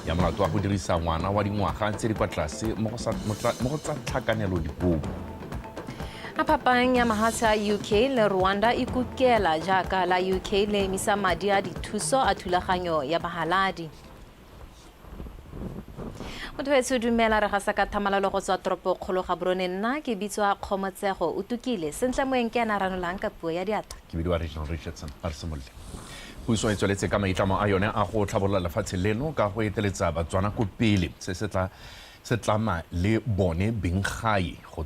ya molato wa go dirisa ngwana wa dingwaga tse di kwa tlase mo go tsa tlhakanelo dipuo. A phapang ya mahatshe a UK le Rwanda e kukela jaaka la UK le emisa madi a dithuso a thulaganyo ya bahaladi. Motho dumela re gasa ka thamalalo go tswa toropo kgolo Gaborone nna ke bitswa Kgomotsego o tukile sentle moeng ke ana ranolang ka puo ya diatla. Ke bidiwa Regional Richardson Arsemolle. Puso e tsweletse ka maitlamo a yone a go tlhabolola lefatshe leno ka go eteletsa Batswana ko pele se tlama le bone Btv-Dikgang go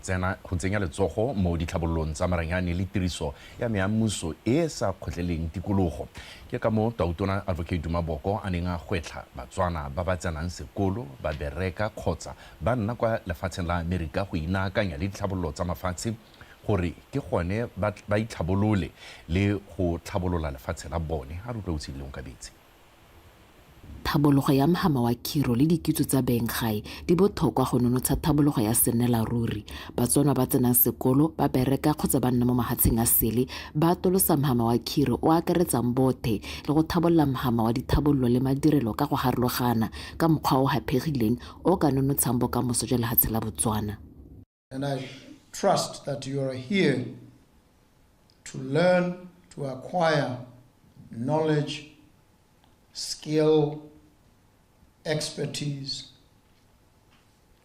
tsenya letsogo mo ditlhabololong tsa maranyane le tiriso ya meamuso e sa kgotleleng tikologo. Ke ka mo Tautona Advocate Dumaboko a neng a gwetlha Batswana ba ba tsenang sekolo ba bereka kgotsa ba nna kwa lefatsheng la Amerika go inaakanya le ditlhabololo tsa mafatshe gore ke gone ba itlhabolole le go tlhabolola lefatshe la bone a re utlwa utsileng ka betsi. Tlhabologo ya mahama wa khiro le dikitso tsa Btv-Dikgang di botlhokwa go nonotsha tlhabologo ya senela ruri. Batswana ba tsenang sekolo ba bereka kgotsa ba nna mo mahatsheng a sele ba tolosa mahama wa khiro o akaretsang bothe le go tlhabolola mahama wa dithabololo le madirelo ka go harologana ka mokgwa o hapegileng o ka nonotshang bokamoso jwa lefatshe la Botswana. And I trust that you are here to learn, to acquire knowledge, skill, expertise,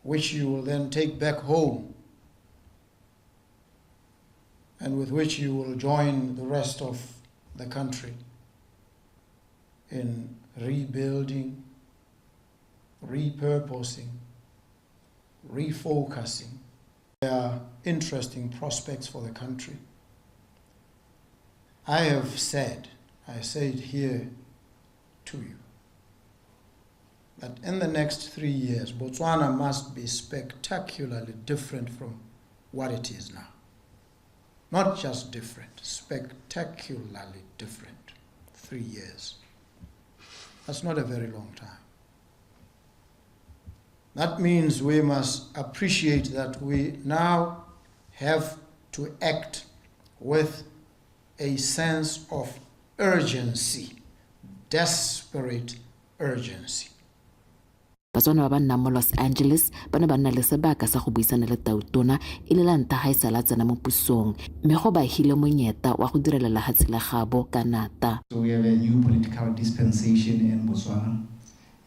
which you will then take back home and with which you will join the rest of the country in rebuilding, repurposing, refocusing. There are interesting prospects for the country. I say it here to you, that in the next 3 years, Botswana must be spectacularly different from what it is now. Not just different, spectacularly different. 3 years. That's not a very long time. That means we must appreciate that we now have to act with a sense of urgency, desperate urgency. Batswana ba nna mo Los Angeles ba ne ba nna le sebaka sa go buisana le Tautona e le la nta ha isala tsena mo pusong mme go ba hile monyeta wa go direla lefatshe la gabo ka nata. So we have a new political dispensation in Botswana,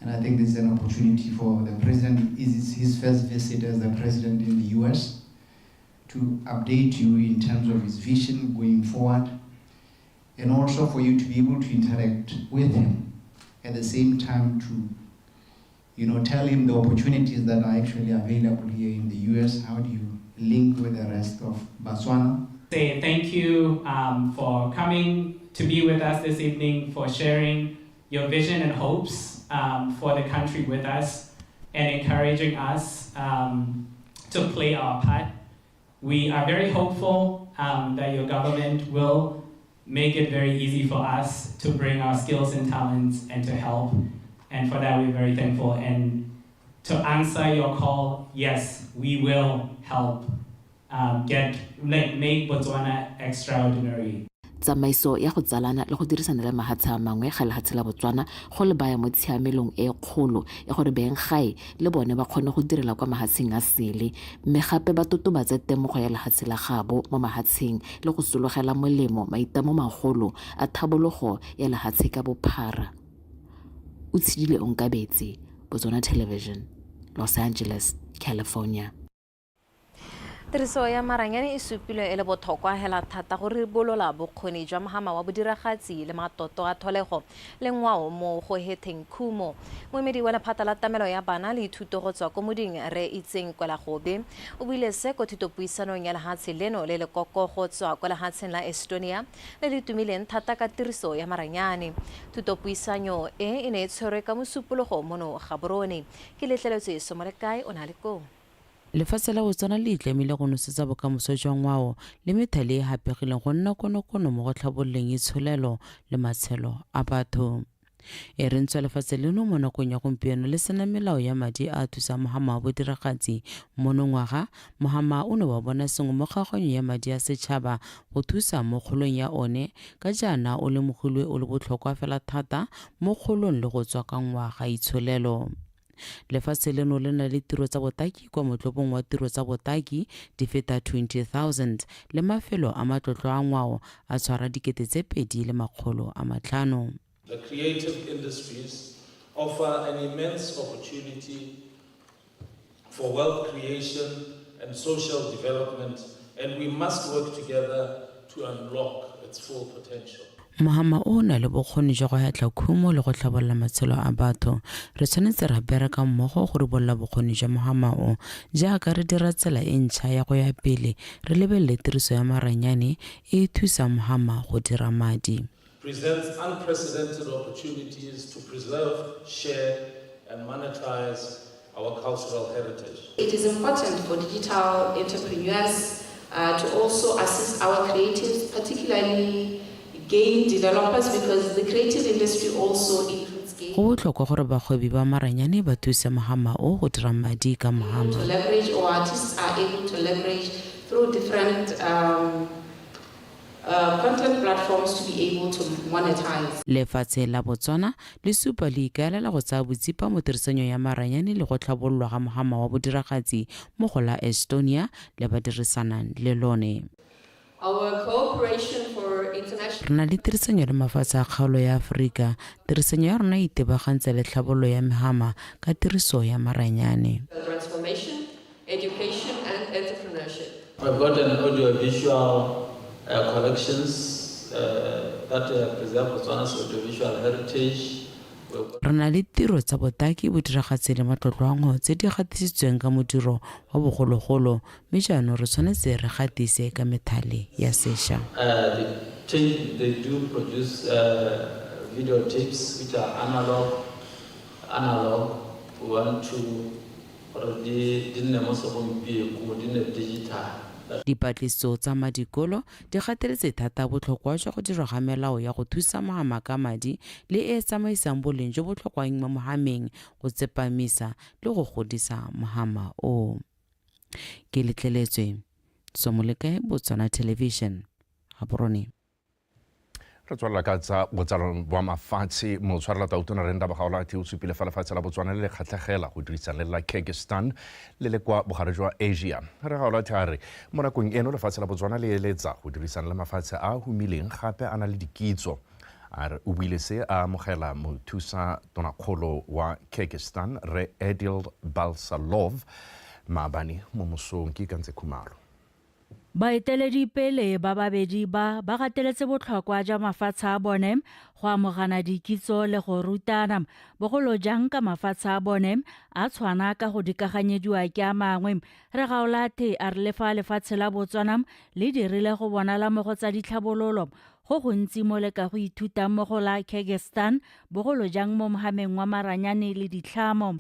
and I think this is an opportunity for the president. It's his first visit as the president in the US to update you in terms of his vision going forward, and also for you to be able to interact with him at the same time to tell him the opportunities that are actually available here in the US. How do you link with the rest of Botswana? Say thank you for coming to be with us this evening, for sharing your vision and hopes for the country with us and encouraging us to play our part. We are very hopeful that your government will make it very easy for us to bring our skills and talents and to help. And for that, we're very thankful. And to answer your call, yes, we will help make Botswana extraordinary. Tsamaiso ya go tsalana le go dirisana le mahatshe a mangwe ga lefatshe la Botswana go le baya mo tshiamelong e kgolo ya gore Btv-Dikgang le bone ba kgone go direla kwa mahatsheng a sele mme gape ba totobatse temogo ya lefatshe la gabo mo mahatsheng le go sologela molemo maitamo magolo a thabologo ya lefatshe ka bophara. Utshidile Onkabetse, Botswana Television, Los Angeles, California. Tiriso ya maranyane e supilwe e le botlhokwa hela thata go ribolola bokgoni jwa mahama wa bodiragatsi le matoto a tholego le ngwao mo go hetheng khumo. Moemedi wa lephata la tamelo ya bana le ithuto go tswa ko moding re itseng kwela gobe o buile se ko thutopuisanong ya lefatshe leno le le koko go tswa kwa lefatsheng la Estonia le le tumileng thata ka tiriso ya maranyane. Thutopuisanyo e ne e tshwerwe ka mosupologo mono Gaborone ke letleletswe Somolekae o na le ko. Lefatshe la Botswana le itlamile go nosetsa bokamoso jwa ngwao le methale e hapegileng go nna konokono mo go tlhabololeng itsholelo le matshelo a batho. e re ntse lefatshe leno mo nakong ya gompieno le sena melao ya madi a thusa mogama wa bodiragatsi monongwaga mogama o ne wa bona sengwe mo kgaoganyo ya madi a setšhaba go thusa mo kgolong ya one ka jaana o lemogilwe o le botlhokwa fela thata mo kgolong le go tswa ka ngwaga itsholelo. Lefatshe leno le na le tiro tsa botaki kwa motlhopong wa tiro tsa botaki di feta 20,000 le mafelo a matlotlo a ngwao a tshwara 2,500. The creative industries offer an immense opportunity for wealth creation and social development, and we must work together to unlock its full potential. Mogama o na le bokgoni jwa go hetla khumo le go tlhabolola matshelo a batho. Re tshwanetse ra bereka mmogo go ribolla bokgoni jwa mogama o jaaka re dira tsela e ntšha ya go ya pele re lebelele tiriso ya maranyane e thusa mogama go dira madi. Presents unprecedented opportunities to preserve, share, and monetize our cultural heritage. It is important for digital entrepreneurs to also assist our creatives, particularly game developers, because the creative industry also includes game. Go botlhokwa gore bagwebi ba maranyane ba thuse mogama o go dira madi ka mogama. To leverage, or artists are able to leverage through different content platforms to be able to monetize. Lefatshe la Botswana le supa le ikaelela go tsaya botsipa mo tirisong ya maranyane le go tlhabololwa ga mogama wa bodiragatsi mo go la Estonia le ba dirisanang le lone. Our cooperation for international Re na le tirisano le mafatshe a kgaolo ya Aforika. Tirisano ya rona e itebagantse le tlhabololo ya megama ka tiriso ya maranyane. transformation, education, and entrepreneurship. I've got an audiovisual collections that preserve Botswana's audiovisual heritage. Re na le tiro tsa botaki bodiragatsi le matlotlo a ngwao tse di gatisitsweng ka modiro wa bogologolo mme jaanong re tshwanetse re gatise ka methale ya sešwa. They do produce video tapes which are analog. We want to already digital. Dipatlisiso tsa madikolo di gateletse thata botlhokwa jwa go dirwa ga melao ya go thusa mogama ka madi le e tsamaisang boleng jo botlhokwang mo mogameng go tsepamisa le go godisa mogama o. Ke letleletswe Somolekae, Botswana Television, Gaborone. Re tswalela ka tsa botsalano bwa mafatshe motshwarela tautona renda bagaola a o supile fa lefatshe la Botswana le kgatlhegela go dirisana le la Kyrgyzstan le le kwa bogare jwa Asia. Re gaola thare mo nakong eno lefatshe la Botswana le eletsa go dirisana le mafatshe a humileng gape a na le dikitso. O buile se a amogela mothusa tonakgolo wa Kyrgyzstan Re Edil Balsalov maabane mo mosong ke Kantse Khumalo. Baeteledipele ba babedi ba gateletse botlhokwa jwa mafatshe a bone go amogana dikitso le go rutana bogolo jang ka mafatshe a bone a tshwana ka go dikaganyediwa ke a mangwe. Re gaolathe a re lefa lefatshe la Botswana le dirile go bonala mo go tsa ditlhabololo go gontsi mo le ka go ithuta mo go la Kyrgyzstan bogolo jang mo mogameng wa maranyane le ditlhamo.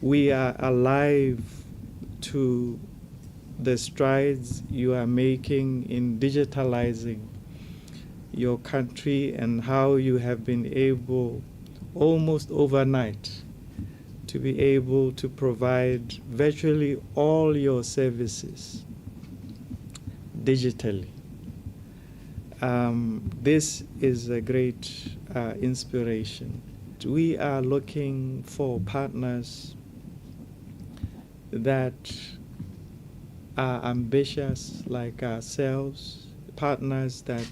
We are alive to the strides you are making in digitalizing your country and how you have been able almost overnight to be able to provide virtually all your services digitally. This is a great inspiration. We are looking for partners that are ambitious like ourselves, partners that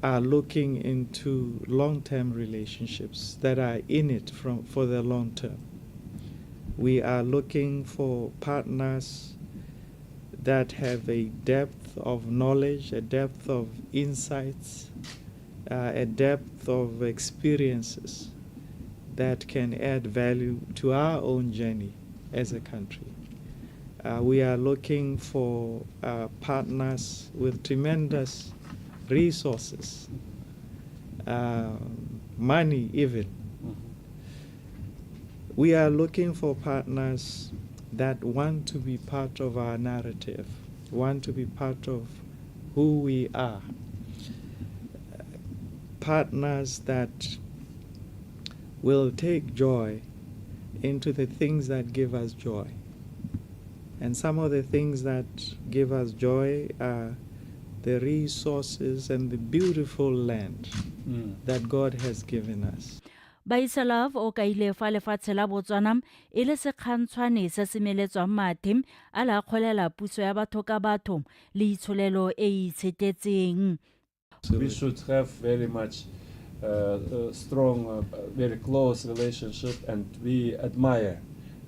are looking into long-term relationships, that are in it for the long term. We are looking for partners that have a depth of knowledge, a depth of insights, a depth of experiences that can add value to our own journey as a country. We are looking for partners with tremendous resources, money even. We are looking for partners that want to be part of our narrative, want to be part of who we are. partners that will take joy into the things that give us joy. And some of the things that give us joy are the resources and the beautiful land that God has given us. Baisalov o ka ile fa lefatshe la Botswana e le sekgantshwane se se meletswang mathe a la kgolela puso ya batho ka batho le itsholelo e itshetetseng. We should have very much strong, very close relationship, and we admire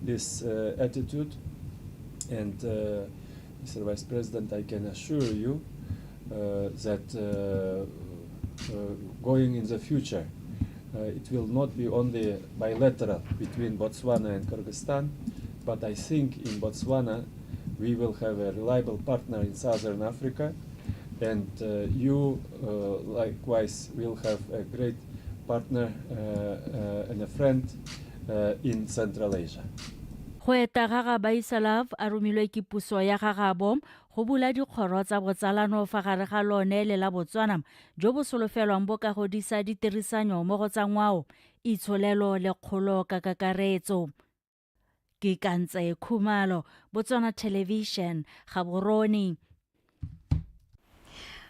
this attitude. And Mr. Vice President, I can assure you that going in the future, it will not be only bilateral between Botswana and Kyrgyzstan, but I think in Botswana we will have a reliable partner in Southern Africa, and you likewise will have a great partner and a friend in Central Asia. Go eta ga Baisalov a romilwe ke puso ya Gagabo go bula dikgoro tsa botsalano fa gare ga lone le la Botswana jo bo solofelwang bo ka godisa ditirisanyo mo go tsa ngwao, itsholelo le kgolo ka kakaretso. Ke Kantse Khumalo, Botswana Television, Gaborone.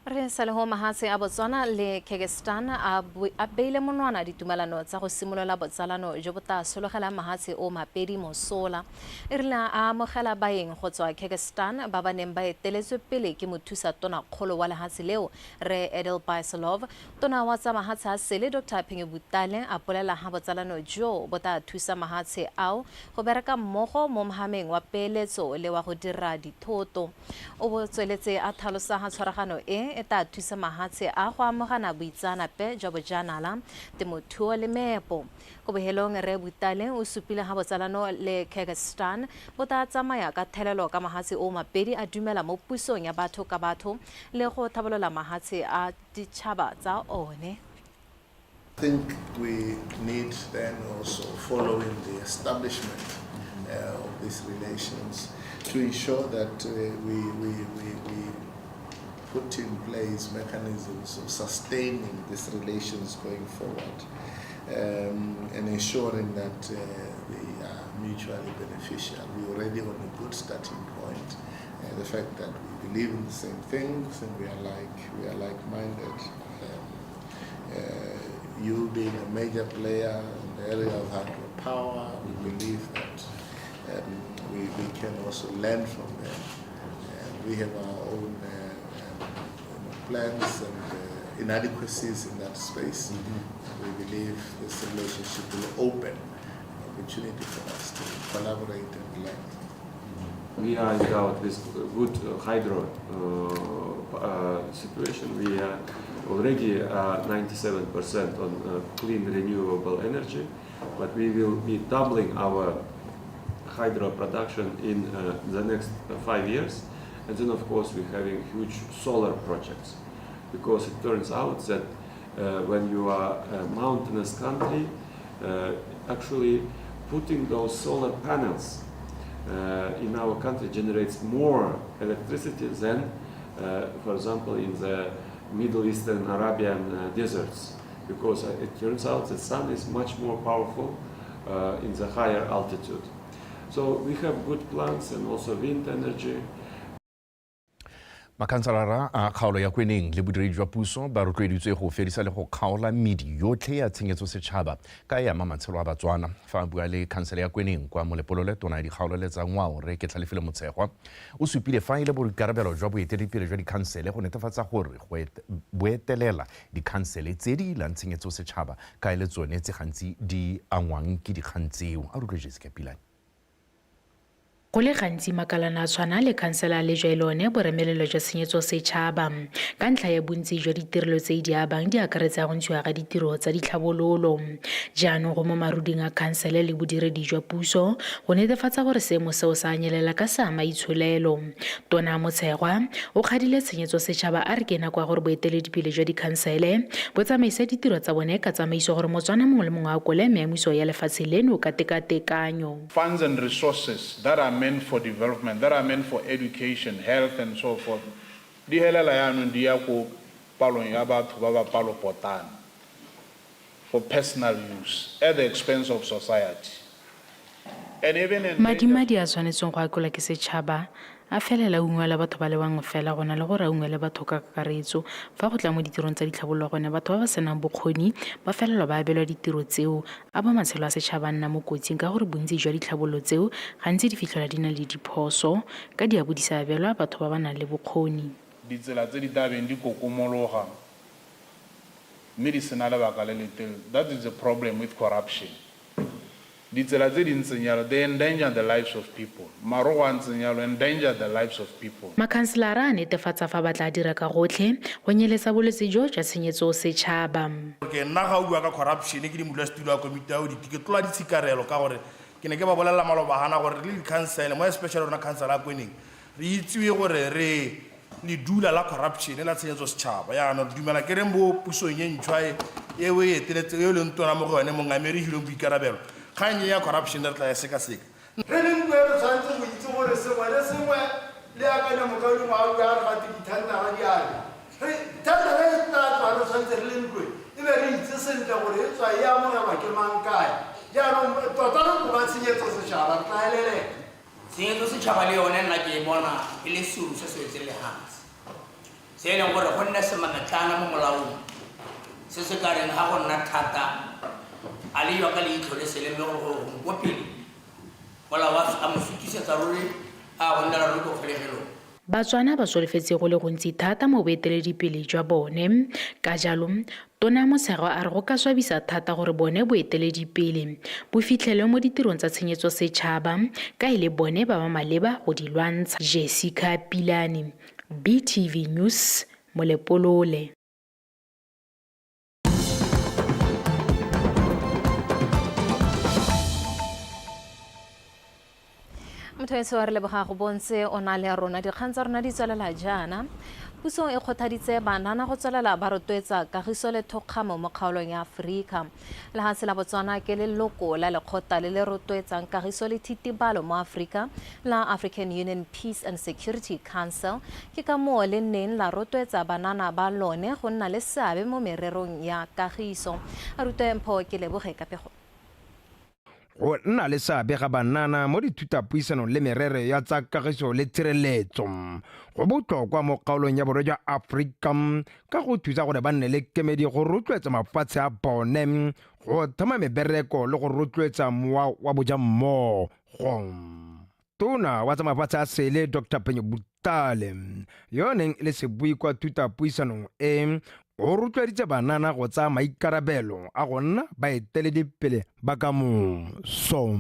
Re sa le ho mahatse a Botswana le Kyrgyzstan a beile monwana ditumelano tsa go simolola botsalano jo bo ta sologela mahatse o mapedi mosola e rila a mogela baeng go tswa Kyrgyzstan ba ba neng ba eteletswe pele ke mothusa tona kgolo wa lehatse leo re Edel Baisalov tona wa tsa mahatse a sele Dr. Butale a polela ha botsalano jo bo ta thusa mahatse ao go bereka mmogo mo mohameng wa peeletso le wa go dira dithoto o bo tsweletse a thalosa ha tshwaragano eta thusa mahatse a go amogana boitsanape jwa bojanala temothuo le meepo go bohelong re Butale o supile ha botsalano le Kyrgyzstan bo ta tsamaya ka thelelo ka mahatse o mapedi a dumela mo pusong ya batho ka batho le go thabolola mahatse a ditšhaba tsa one. I think we need then also, following the establishment of these relations, to ensure that we put in place mechanisms of sustaining these relations going forward and ensuring that they are mutually beneficial. We're already on a good starting point. The fact that we believe in the same things and we are like-minded. You being a major player in the area of hydropower, we believe that we can also learn from them. We have our own plans and inadequacies in that space. We believe this relationship will open an opportunity for us to collaborate and learn. We are endowed with good hydro situation. We are already 97% on clean renewable energy, but we will be doubling our hydro production in the next 5 years. And then, of course, we're having huge solar projects, because it turns out that when you are a mountainous country, actually putting those solar panels in our country generates more electricity than, for example, in the Middle Eastern Arabian deserts, because it turns out the sun is much more powerful in the higher altitude. So we have good plants and also wind energy. Makhanselara a kgaolo ya kweneng le bodiredi jwa puso ba rotloeditswe go fedisa le go kgaola medi yotlhe ya tshenyetso setšhaba ka ya matshelo a Batswana. Fa bua le khansele ya kweneng kwa molepolole tona ya dikgaolo le tsa ngwao re ke Tlhalefile Motshegwa o supile fa ile boikarabelo jwa boeteledipele jwa dikhansele go netefatsa gore go boetelela dikhansele tse di ilang tshenyetso setšhaba ka le tsone tse gantsi di angwang ke dikgang tseo. A re tlogetse ka pilane. Go le gantsi makalana a tshwana le khansela le jwa lone boremelelo jwa tshenyetso setšhaba ka ntlha ya bontsi jwa ditirelo tse di abang di akaretsa go ntshiwa ga ditiro tsa ditlhabololo. Jaanong go mo maruding a khansele le bodiredi jwa puso go netefatsa gore seemo seo sa anyelela ka sa maitsholelo. Tona Motshegwa o kgadile tshenyetso setšhaba a re ke nako ya gore boeteledipele jwa dikhansele bo tsamaisa ditiro tsa bone ka tsamaiso gore Motswana mongwe le mongwe a kole meemiso ya lefatshe leno ka tekatekanyo. Funds and resources that are meant for development, that are meant for education, health, and so forth. Di helela ya no di ya ko palong ya batho ba ba palo potana. for personal use at the expense of society. And even in madimadi a tshwanetseng go akola ke setšhaba a felela ungwela batho ba le bangwe fela gona le gore a ungwele batho ka kakaretso fa go tla mo ditirong tsa ditlhabololo gone batho ba ba senang bokgoni ba felelwa ba abelwa ditiro tseo a ba matshelo a setšhaba nna mo kotsing ka gore bontsi jwa ditlhabololo tseo gantsi di fitlhelwa di na le diphoso ka diabo di sa abelwa batho ba ba nang le bokgoni. ditsela tse di tabeng di kokomologa mme di sena lebaka le letelele. That is the problem with corruption. Ditsela tse di ntseng jalo, they endanger the lives of people. Marogo a ntseng jalo endanger the lives of people. Makhanselara a netefatsa fa ba tla dira ka gotlhe go nyeletsa bolwetse jo jwa tshenyetso setšhaba. Ke nna ga o bua ka corruption ke di modulasetulo wa komiti ya audit ke tlola ditshikarelo ka gore ke ne ke ba bolela malobagana gore le di-council mo especially rona council ya kweneng re itsiwe gore re le dula la corruption la tshenyetso setšhaba yaanong dumela ke reng bo pusong e ntšhwa e o e eteletse e leng tona mo go yone mongamedi hileng boikarabelo kgang ya corruption re tla ya sekaseka re leng bue re tshwanetse go itse gore sengwe le sengwe le akanya mokaodimo a bua re gate dithandara di ale thandara e tla tswa re tshwanetse re le ntloe e be re itse sentle gore e tswa e amogelwa ke mang kae jaanong tota re koba tshenyetso setšhaba re tla eleleka tshenyetso setšhaba le yone nna ke e bona e le suru se se wetse le hansi se e leng gore go nne semametlana mo molaong se se ka reng ga go nna thata a le yo ka leitlho le se le mme gore go pele molao a mo fetisetsa ruri a go nna ruri ko kgolegelong. Batswana ba solofetse go le gontsi thata mo boeteledipele jwa bone ka jalo Tona Mosego a re go ka swabisa thata gore bone boeteledipele bo fitlhelwe mo ditirong tsa tshenyetso setšhaba ka ile bone ba ba maleba go di lwantsha. Jessica Pilani, BTV News, Molepolole. Mothoetse wa re leboga go bontse o na le rona dikgang tsa rona di tswelela jaana. Puso e kgothaditse banana go tswelela ba rotloetsa kagiso le thokgamo mo kgaolong ya Aforika. Lefatshe la Botswana ke leloko la lekgotla le le rotloetsang kagiso le thitibalo mo Aforika la African Union Peace and Security Council ke ka moo le neng la rotloetsa banana ba lone go nna le seabe mo mererong ya kagiso. A rutwe mpho ke leboge ka pego. Go nna le seabe ga banana mo dithutapuisanong le merero ya tsa kagiso le tshireletso go botlhokwa mo kgaolong ya borwa jwa Aforika ka go thusa gore ba nne le kemedi go rotloetsa mafatshe a bone go thama mebereko le go rotloetsa mowa wa bojammogo. Tona wa tsa mafatshe a sele Dr. Penyo Butale yo neng le se bui kwa thutapuisanong e o rotloeditse banana go tsa maikarabelo a go nna baeteledipele ba ka moso.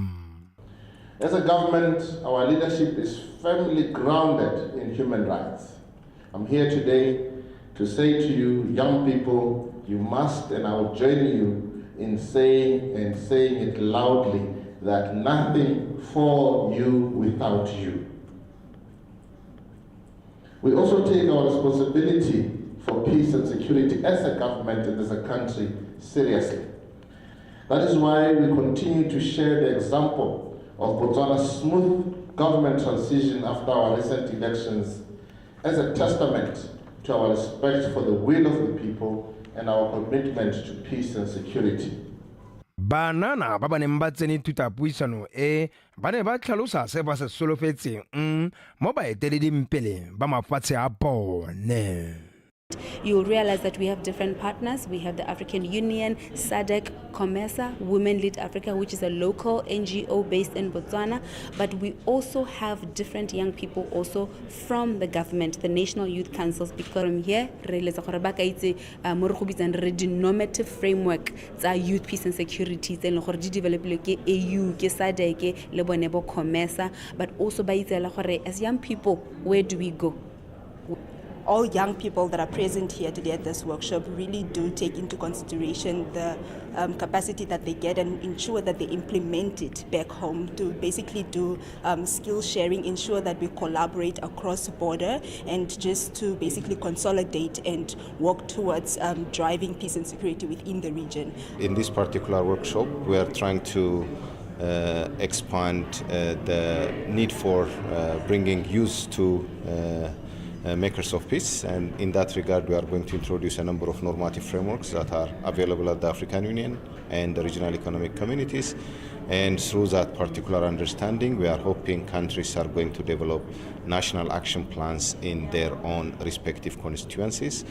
As a government, our leadership is firmly grounded in human rights. I'm here today to say to you, young people, you must, and I will join you in saying it loudly, that nothing for you without you. We also take our responsibility for peace and security as a government and as a country seriously. That is why we continue to share the example of Botswana's smooth government transition after our recent elections as a testament to our respect for the will of the people and our commitment to peace and security. Banana ba ba neng ba tsene thutapuisano e ba ne ba tlhalosa se ba se solofetseng mo baeteledipele ba mafatshe a bone. You'll realize that we have different partners. We have the African Union, SADC, COMESA, Women Lead Africa, which is a local NGO based in Botswana. But we also have different young people also from the government, the National Youth Councils. Because from here, the normative framework youth peace and security, develop AU, SADC, COMESA, but also as young people, where do we go? All young people that are present here today at this workshop really do take into consideration the capacity that they get and ensure that they implement it back home to basically do skill sharing, ensure that we collaborate across border and just to basically consolidate and work towards driving peace and security within the region. In this particular workshop, we are trying to expand the need for bringing youth to makers of peace, and in that regard we are going to introduce a number of normative frameworks that are available at the African Union and the regional economic communities, and through that particular understanding we are hoping countries are going to develop national action plans in their own respective constituencies.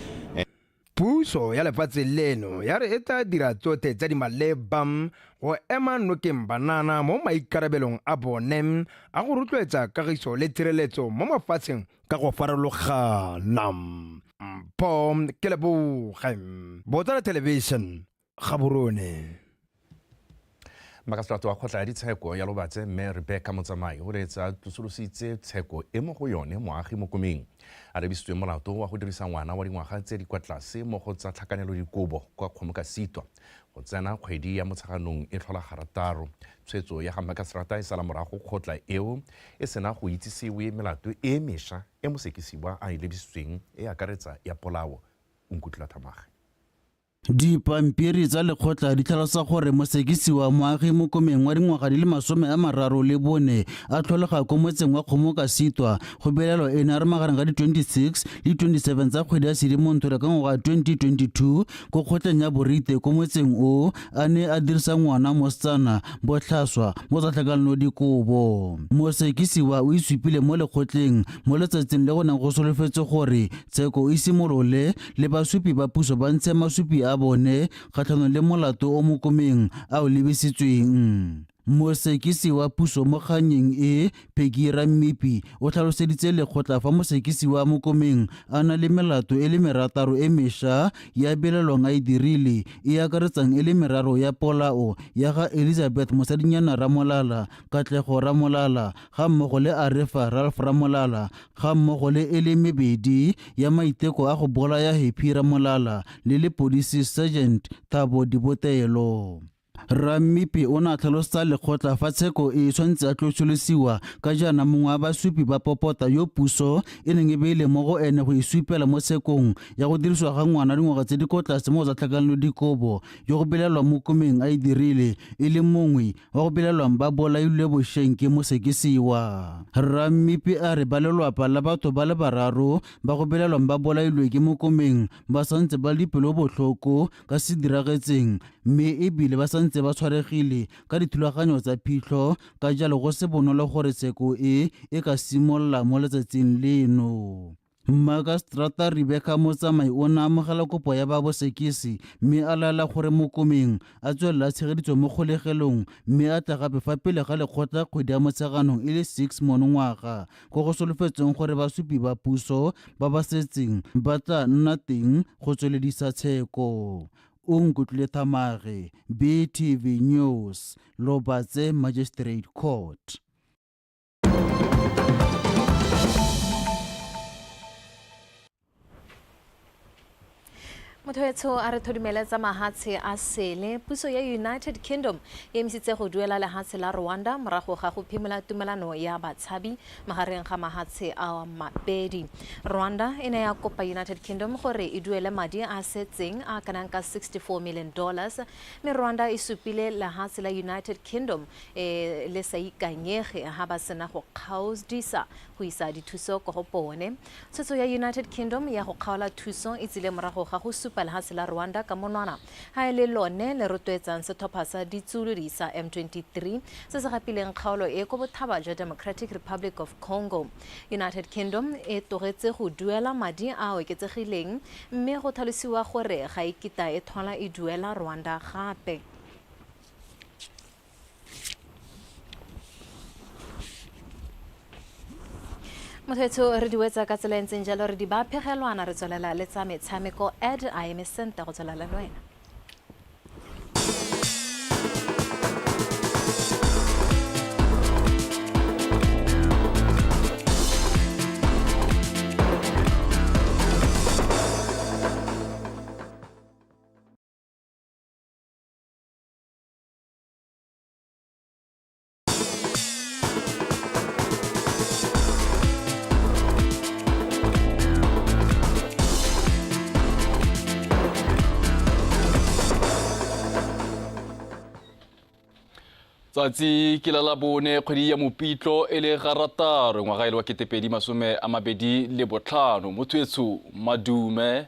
Puso ya lefatshe leno ya re e tla dira tsotlhe tse di maleba go ema nokeng banana mo maikarabelong a bone a go rotloetsa kagiso le tshireletso mo mafatsheng ka go farologana. Mpho ke leboge Botswana Television Gaborone. Makasolato wa kgotla ya ditsheko ya Lobatse mme Rebecca Motsamai o reetsa tsosolositse tsheko e mo go yone moagi mo komeng a rebisitswe molato wa go dirisa ngwana wa dingwaga tse di kwa tlase mo go tsa tlhakanelo dikobo kwa Kgomoka Sitwa go tsena kgwedi ya Motsheganong e tlhola garataro. Tshwetso ya ga Makasrata e sala morago kgotla eo e sena go itsisiwe melato e mesha e mosekisiwa a e lebisitsweng e akaretsa ya polao. Nkutla Thamaga. Dipampiri tsa lekgotla di tlhalosa gore mosekisi wa moagi mo komeng wa dingwaga di le 34 a tlholega ko motseng wa Kgomoka Sitwa go belelwa ene a re magareng ga di 26 le 27 tsa kgwedi ya Sedimonthole ka ngwaga 2022 ko kgotleng ya Borite ko motseng o a ne a dirisa ngwana mosetsana botlhaswa mo tsa tlhakanelo dikobo. Mosekisi wa o isupile mo lekgotleng mo letsatsing le go neng go solofetse gore tsheko e simolole le basupi ba puso ba ntshe masupi a bone kgatlhanong le molato o mo komeng a o lebisitsweng. Mosekisi wa puso mo kganyeng e Peggy Rammipi o tlhaloseditse lekgotla fa mosekisi wa mo komeng a na le melato e le merataro e mesha ya belelwang a e dirile e akaretsang e le meraro ya polao ya ga Elizabeth Mosadinyana Ramolala, Katlego Ramolala ga mmogo le Arefa Ralph Ramolala ga mmogo le e le mebedi ya maiteko a go bolaya Happy Ramolala le lepodisi Sergeant Thabo Dibotelo. Rammipi o na tlhalosa lekgotla fa tsheko e tshwantse a tlosolosiwa ka jaana mongwe wa basupi ba popota yo puso e neng e beile mo go ene go isupela mo tshekong ya go dirisiwa ga ngwana dingwaga tse di ko tlase mo go tsa tlhakanelo dikobo yo go belelwa mo komeng a e dirile e le mongwe wa go belelwang ba bolailwe bošweng ke mosekisiwa. Rammipi a re ba lelwapa la batho ba le bararo ba go belelwang ba bolailwe ke mo komeng ba santse ba le pelo botlhoko ka se diragetseng mme ebile ba santse ba tshwaregile ka dithulaganyo tsa phitlho ka jalo go se bonolo gore tsheko e ka simolola mo letsatsing leno. Makasrata Rebecca Motsamai o ne a amogela kopo ya ba bosekisi mme a laela gore mo komeng a tswelela tshegeditswe mo kgolegelong mme a tla gape fa pele ga lekgotla kgwedi ya Motsheganong e le 6 monongwaga go go solofetsweng gore basupi ba puso ba ba setseng ba tla nna teng go tsweledisa tsheko. Unkutlwe Thamaga, BTV News, Lobatse Magistrate Court. Mothoetso a re thodimeletsa mahatshe a sele puso ya United Kingdom e emisitse go duela lehatshe la Rwanda morago ga go phimola tumelano ya batshabi magareng ga mahatshe a mabedi. Rwanda e ne ya kopa United Kingdom gore e duele madi a setseng a kanang ka $64 million mme Rwanda e supile lehatshe la United Kingdom le sa ikanyege ha ba sena go kgaotsisa go isa dithuso go bone. Tshwetso ya United Kingdom ya go kgaola thuso e tsile morago ga go lehatshe la Rwanda ka monwana ha ele lone le rotloetsang setlhopha sa ditsuludi sa M23 se se gapileng kgaolo e go bothaba jwa Democratic Republic of Congo. United Kingdom e togetse go duela madi a oketsegileng mme go tlhalosiwa gore ga e kita e thola e duela Rwanda gape. Mothoetso re di wetsa ka tsela ntseng jalo re di ba phegelwana re tswelela le tsa metshameko Ed I am senta go tswelela le wena. Tsatsi ke la labone kgwedi ya MOPITLO e le garataro ngwaga ile wa 2025 mothuetso madume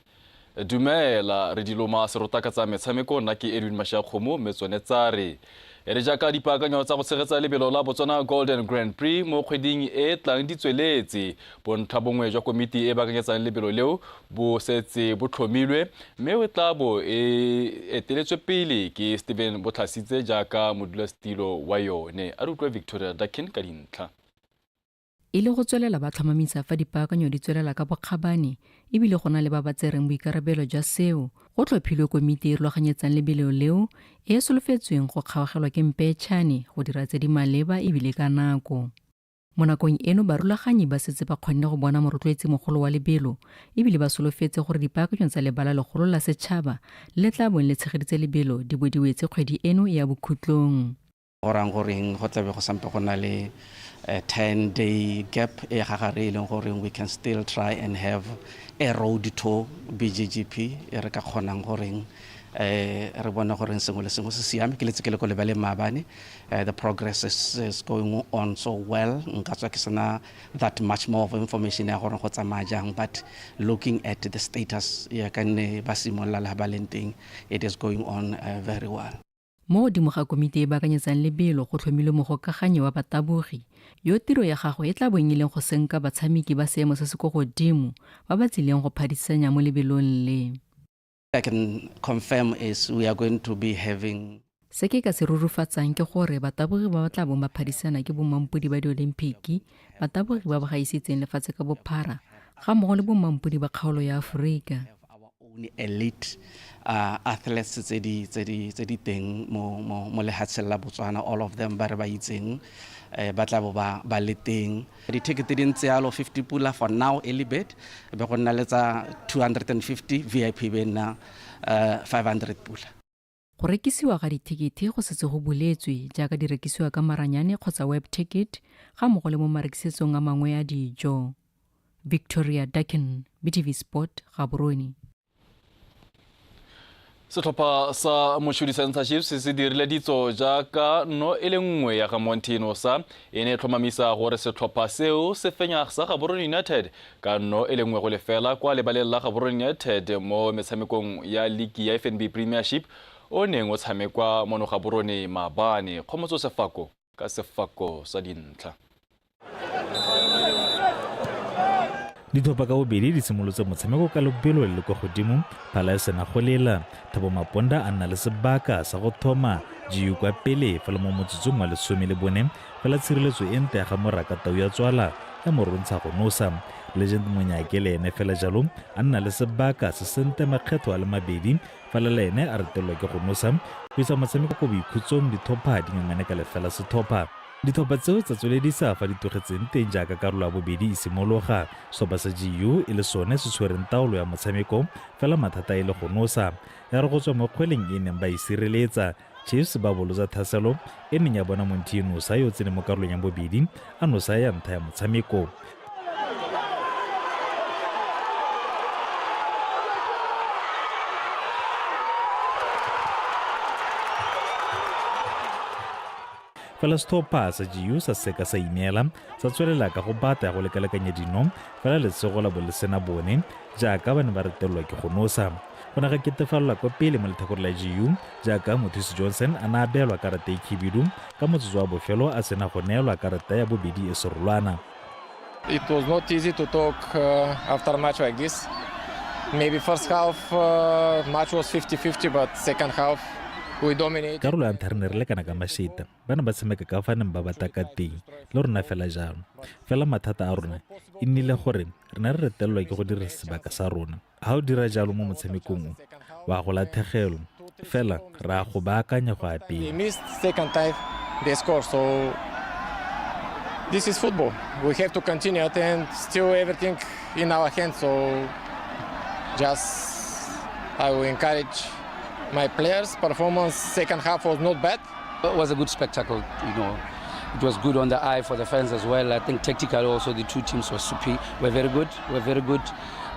dumela re diloma serota ka tsa metshameko nna ke Edwin Mashakgomo metsonetsare re jaaka dipaakanyo tsa go tshegetsa lebelo la Botswana Golden Grand Prix mo kgweding e tlang di tsweletse bontlha bongwe jwa komiti e baakanyetsang lebelo leo bo setse bo tlhomilwe mme o tla bo e eteletswe pele ke Steven Botlhasitse jaaka modulasetilo wa yone a re utlwa Btv-Dikgang ka dintlha e le go tswelela ba tlhomamisa fa dipaakanyo di tswelela ka bokgabane ebile go na le ba ba tsereng boikarabelo jwa seo go tlhophilwe komiti e rulaganyetsang lebelo leo e solofetsweng go kgaogelwa ke mpetšhane go dira tse di maleba ebile ka nako mo nakong eno barulaganyi ba setse ba kgonne go bona morotloetsi mogolo wa lebelo ebile ba solofetse gore dipaakanyo tsa lebala legolo la setšhaba le tla bong le tshegeditse lebelo di bodiwetse kgwedi eno ya bokhutlong go rang goreng go tlabe go sampe go na le 10-day gap e gagare e leng gore we can still try and have a road to BGGP e re ka kgonang goreng re bona gore sengwe le sengwe se siame ke letse ke le go lebale maabane the progress is going on so well nka tswa ke sena that much more of information ya gore go tsamaya jang but looking at the status ya ka nne ba simolla la balenteng it is going on very well mo godimo ga komiti e baakanyetsang lebelo go tlhomilwe mogokaganyi wa batabogi yo tiro ya gago e tla bonyileng go senka batshameki ba seemo se se go godimo ba ba tsileng go phadisanya mo lebelong le I can confirm is we are going to be having se ke ka se rurufatsang ke gore batabogi ba tla bong ba phadisana ke bomampodi ba di-Olimpiki batabogi ba ba gaisitseng lefatshe ka bophara ga mmogo le bomampodi ba kgaolo ya Aforika elite athletes tse di teng mo lehatsheng la Botswana all of them ba re ba itseng ba tla ba le teng di-ticket di ntse yalo 50 pula for now early bird be go nna le tsa 250 VIP be nna 500 pula go rekisiwa ga ditikete go setse go buletswe jaaka di rekisiwa ka maranyane kgotsa web ticket ga mmogo le mo marekisetsong a mangwe a dijo Btv-Dikgang BTV Sport Gaborone Setlhopha sa Moshudi Center Chiefs se dirile ditso jaaka no e le nngwe ya ga Montino sa e ne tlhomamisa gore setlhopha seo se fenya sa Gaborone United ka no e le nngwe go lefela kwa lebaleng la Gaborone United mo metshamekong ya league ya FNB Premiership o neng o tshamekwa mo Gaborone maabane Kgomotso Sefako ka sefako sa dintlha Dithopa ka bobedi di simolotse motshameko ka lobelo le go godimo phala e sena go lela Thabo Maponda a nna le sebaka sa go thoma GU kwa pele fa le mo motsotsong wa 14 fela tshireletso e nte ga moraka tau ya tswala ya morontsha go nosa Legend Monyakele ene fela jalo a nna le sebaka se sente makgetho a le mabedi fa le ene a retelwa ke go nosa go isa motshameko go boikhutsong dithopa di ngangane ka lefela sethopa Dithopa tseo tsa tsweledisa fa di togetseng teng jaaka karolo ya bobedi e simologa soba sa GU e le sone se tshwereng taolo ya motshameko fela mathata e le go nosa ya re go tswa mo kgweleng e neng ba e sireletsa Chiefs ba bolotsa thaselo e neng ya bona Montino sa yo tsene mo karolong ya bobedi a nosa ya ntlha ya motshameko fela sethopa sa GU sa seka sa ineela sa tswelela ka go bata go lekalekanya dino fela letsego la bo le sena bone jaaka ba ne ba retelwa ke go nosa go na ga ketefalelwa kwa pele mo letlhakore la GU jaaka Mothusi Johnson a na abelwa karata e khibidu ka motsotso wa bofelo a sena go neelwa karata ya bobedi e serolwana It was not easy to talk after a match like this. Maybe first half match was 50-50 but second half we dominate. Karolo ya ntlha re ne re lekana ka mashita ba ne ba tshameka ka fa neng ba bata ka teng le rona fela jalo fela mathata a rona e nnile gore re ne re retelelwa ke go dirisa sebaka sa rona ga o dira jalo mo motshamekong wa go lathegelo fela ra go baakanya go apela We missed second time they score so this is football. We have to continue it and still everything in our hands so just I will encourage my players' performance second half was not bad. It was a good spectacle, you know. It was good on the eye for the fans as well. I think tactically also the two teams were super. We're very good.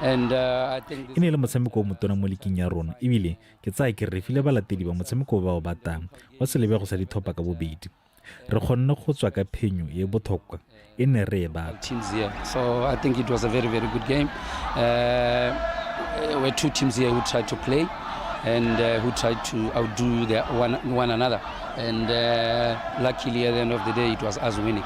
And I think ine le motshameko o motona mo liking ya rona ebile ke tsaya ke re file balatedi ba motshameko ba o batang wa selebe go sa dithopa ka bobedi re kgonne go tswa ka phenyo e botlhokwa e ne re e batla. Teams here, so I think it was a very, very good game. We're two teams here who tried to play and who tried to outdo one another. And luckily at the end of the day, it was us winning.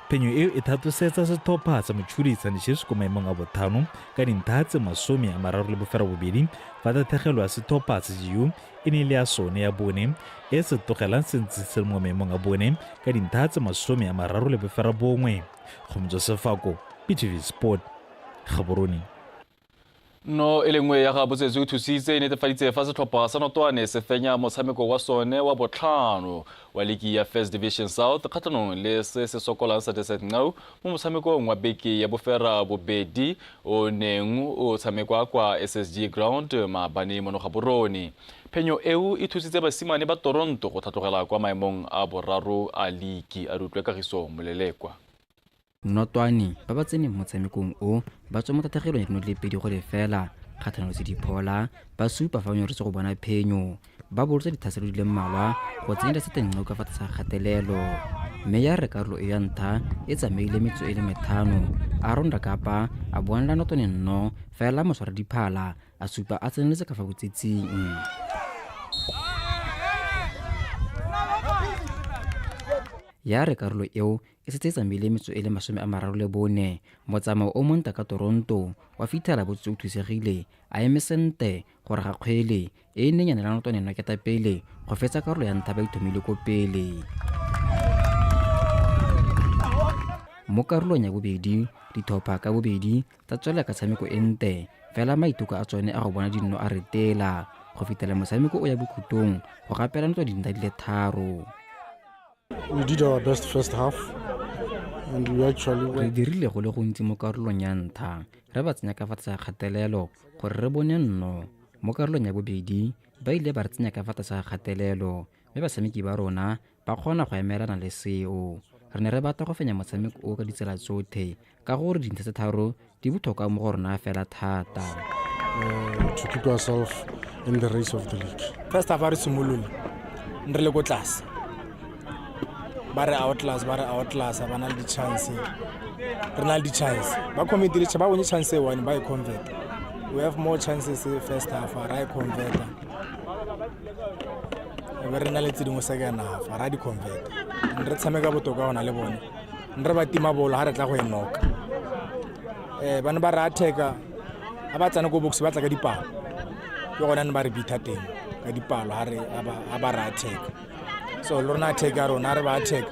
Phenyo eo e thatosetsa setlhopha sa motšhudisane se se ko maemong a botlhano ka dintlha tse 32 fa tatlhegelo ya setlhopha se GU e ne le ya sone ya bone e se tlogelang sentse se mo maemong a bone ka dintlha tse 31. Khomjo Sefako, BTV Sport, Gaborone. No elengwe ya ga botsetse o thusitse netefaditse fa setlhopha sa Notwane se fenya motshameko wa sone wa botlhano wa ligi ya First Division South kgatlhanong le se sokolang sa SETSWANA mo motshamekong wa beke ya bofera bobedi o neng o tshamekwa kwa SSG Ground maabane mo Gaborone. Phenyo eo e thusitse basimane ba Toronto go tlhatlogela kwa maemong a boraro a ligi a rutlwe kagiso molelekwa. Notwane ba ba tsene motshamekong o ba tswa mo tatlhegelong ya dinotlepedi go lefela kgatlhanong se diphola ba supa fa ba go bona phenyo ba bolotsa dithaselo di le mmalwa go tsenya seteng ka fa tlase ga kgatelelo mme ya re karolo e ya ntlha e tsamaile metso e le 5 a ronda kapa a boanela Notwane nno fela moswara diphala a supa a tseneletse ka fa botsetsing. Ya re karolo eo e setse tsamaile metso e le 34 motsamao o monta ka Toronto wa fitlhela botse o thusegile a emesente gore ga kgwele e neng ya nela Notwane no keta pele go fetsa karolo ya ntlha ba ithomile ko pele. Mo karolong ya bobedi dithopa ka bobedi tsa tswela ka tshameko ente fela maituka a tsone a go bona dinno a retela go fitela motshameko o ya bokhutong go gapela ntwa dinta di le 3. We did our best first half and we actually re dirile go le gontsi mo karolong ya ntlha re ba tsenya ka fa tlase ga kgatelelo gore re bone nno. Mo karolong ya bobedi ba ile ba re tsenya ka fa tlase ga kgatelelo mme basameki ba rona ba kgona go emelana le seo. Re ne re batla go fenya motshameko o ka ditsela tsotlhe ka gore dintlha tse 3 di botlhokwa mo go rona fela thata. To keep ourselves in the race of the league. First half re simolole re le go tlase ba re outclass ba na le di-chance re na le di-chance ba committee ba bone chance one ba e convert. We have more chances first half ra e convert re na le tse dingwe second half ra di convert re tshameka botoka ona le bone re ba tima bola ha re tla go enoka bana ba ra attacker a ba tsana go box ba tla ka dipalo ke gona ne ba re bitha teng ka dipalo ha re a ba ra attacker. So lona attack a rona re ba attack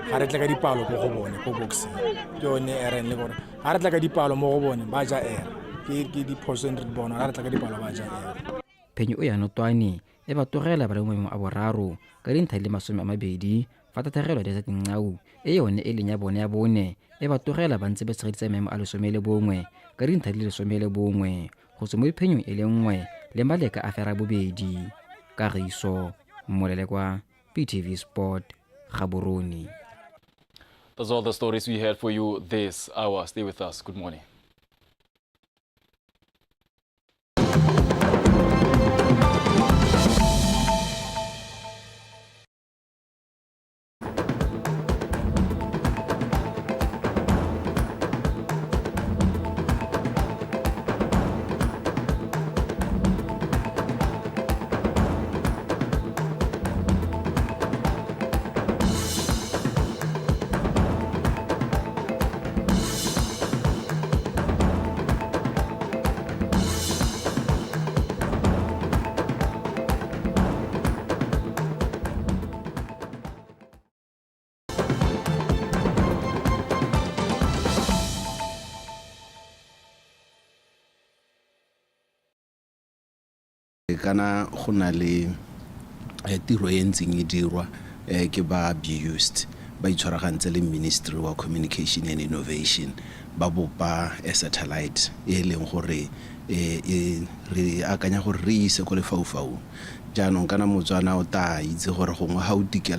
ga re tla ka dipalo go go bone go boxing ke yone eren le bona ga re tla ka dipalo mo go bone ba ja ke di portion re bona ga re tla ka dipalo ba ja Phenyo o ya Notwane e ba togela ba le mo a boraro ka dintlha le 20 fa tatlhegelo ya SETSWANA e yone e leng ya bone e ba togela ba ntse ba segeditsa maemo a 11 ka dintlha le 11 go tswa mo phenyong e le nngwe le maleka a fera bobedi. Kagiso molelekwa, BTV Sport, Gaborone. That's all the stories we had for you this hour. Stay with us. Good morning. Kana go na le tiro e ntseng e dirwa ke ba abused ba itshwaragantse le Ministry wa Communication and Innovation ba bopa satellite e leng gore re akanya gore re ise go lefaufau jaanong kana Motswana o ta itse gore gongwe ha o tikela